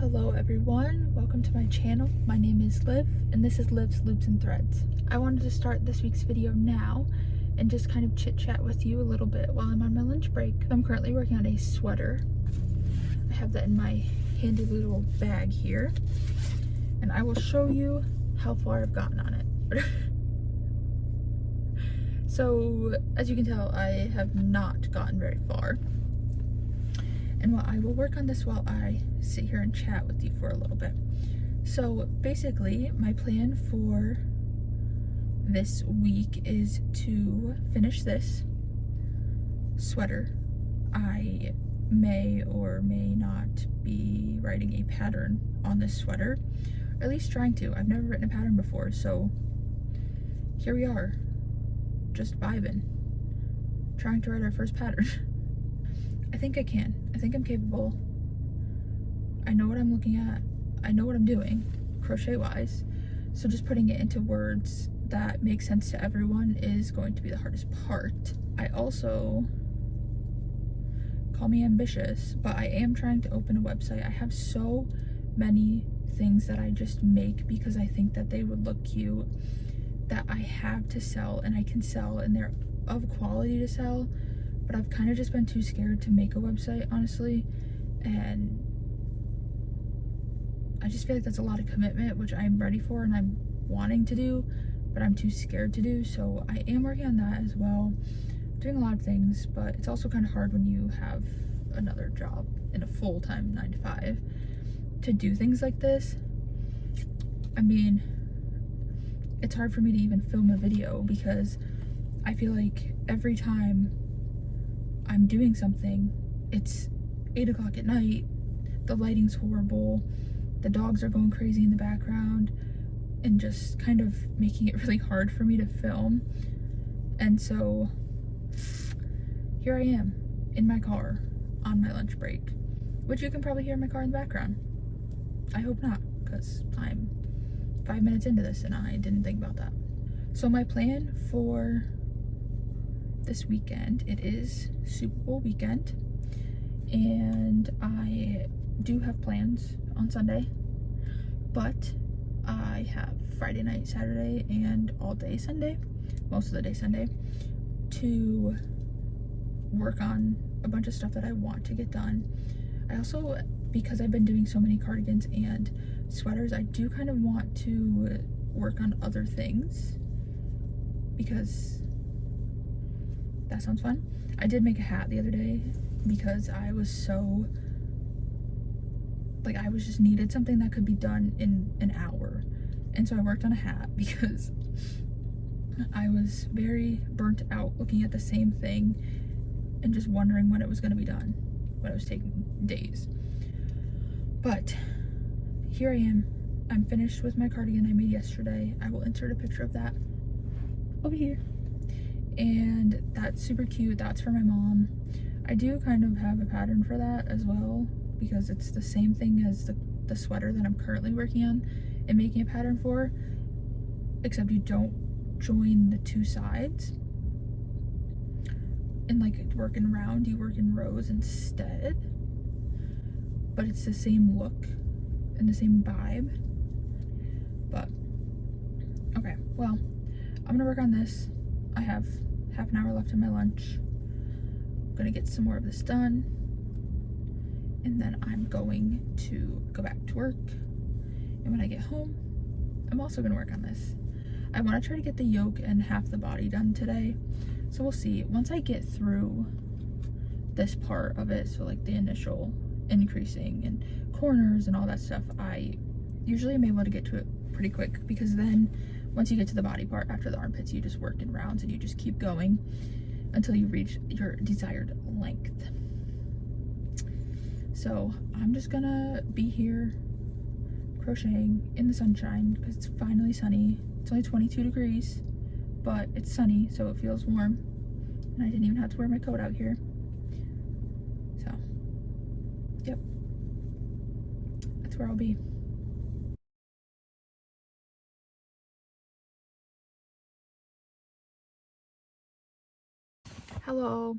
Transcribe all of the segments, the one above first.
Hello everyone, welcome to my channel. My name is Liv and this is Liv's Loops and Threads. I wanted to start this week's video now and just kind of chit chat with you a little bit while I'm on my lunch break. I'm currently working on a sweater. I have that in my handy little bag here and I will show you how far I've gotten on it. So as you can tell, I have not gotten very far. And I will work on this while I sit here and chat with you for a little bit. So basically, my plan for this week is to finish this sweater. I may or may not be writing a pattern on this sweater, or at least trying to. I've never written a pattern before, so here we are, just vibing, trying to write our first pattern. I think I can. I think I'm capable. I know what I'm looking at. I know what I'm doing, crochet-wise. So just putting it into words that make sense to everyone is going to be the hardest part. I also, call me ambitious, but I am trying to open a website. I have so many things that I just make because I think that they would look cute, that I have to sell and I can sell and they're of quality to sell. But I've kind of just been too scared to make a website, honestly, and I just feel like that's a lot of commitment, which I'm ready for and I'm wanting to do, but I'm too scared to do. So I am working on that as well, doing a lot of things, but it's also kind of hard when you have another job in a full-time 9 to 5 to do things like this. I mean, it's hard for me to even film a video because I feel like every time I'm doing something, it's 8 o'clock at night, the lighting's horrible, the dogs are going crazy in the background, and just kind of making it really hard for me to film. And so here I am in my car on my lunch break, which you can probably hear in my car in the background. I hope not, because I'm 5 minutes into this and I didn't think about that. So my plan for this weekend, it is Super Bowl weekend, and I do have plans on Sunday, but I have Friday night, Saturday, and all day Sunday, most of the day Sunday, to work on a bunch of stuff that I want to get done. I also, because I've been doing so many cardigans and sweaters, I do kind of want to work on other things because that sounds fun. I did make a hat the other day because I was so, like, I was just needed something that could be done in an hour. And so I worked on a hat because I was very burnt out looking at the same thing and just wondering when it was going to be done, when it was taking days. But here I am. I'm finished with my cardigan I made yesterday. I will insert a picture of that over here. And that's super cute. That's for my mom. I do kind of have a pattern for that as well because it's the same thing as the sweater that I'm currently working on and making a pattern for, except you don't join the two sides and like work in round, you work in rows instead, but it's the same look and the same vibe. But okay, well, I'm gonna work on this. I have half an hour left in my lunch. I'm gonna get some more of this done, and then I'm going to go back to work. And when I get home, I'm also gonna work on this. I wanna try to get the yoke and half the body done today, so we'll see. Once I get through this part of it, so like the initial increasing and corners and all that stuff, I usually am able to get to it pretty quick, because then once you get to the body part after the armpits, you just work in rounds and you just keep going until you reach your desired length. So I'm just gonna be here crocheting in the sunshine because it's finally sunny. It's only 22 degrees, but it's sunny, so it feels warm. And I didn't even have to wear my coat out here. So, yep, that's where I'll be. Hello,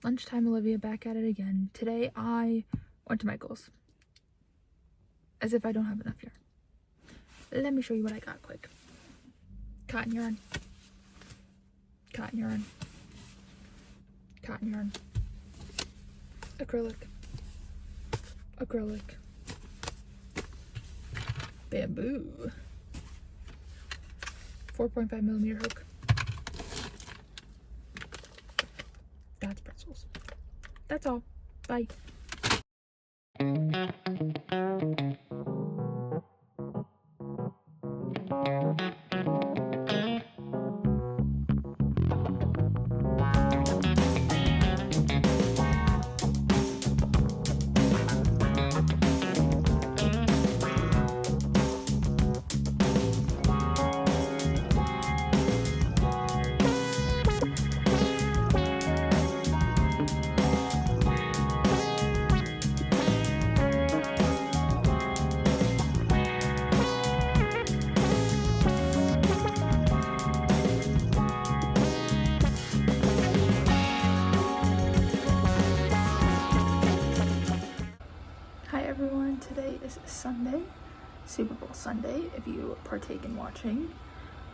lunchtime Olivia back at it again. Today I went to Michael's. As if I don't have enough yarn. Let me show you what I got quick. Cotton yarn. Cotton yarn. Cotton yarn. Acrylic. Acrylic. Bamboo. 4.5 millimeter hook. That's pretzels. That's all. Bye. Everyone, today is Sunday, Super Bowl Sunday. If you partake in watching,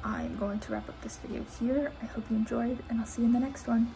I'm going to wrap up this video here. I hope you enjoyed, and I'll see you in the next one.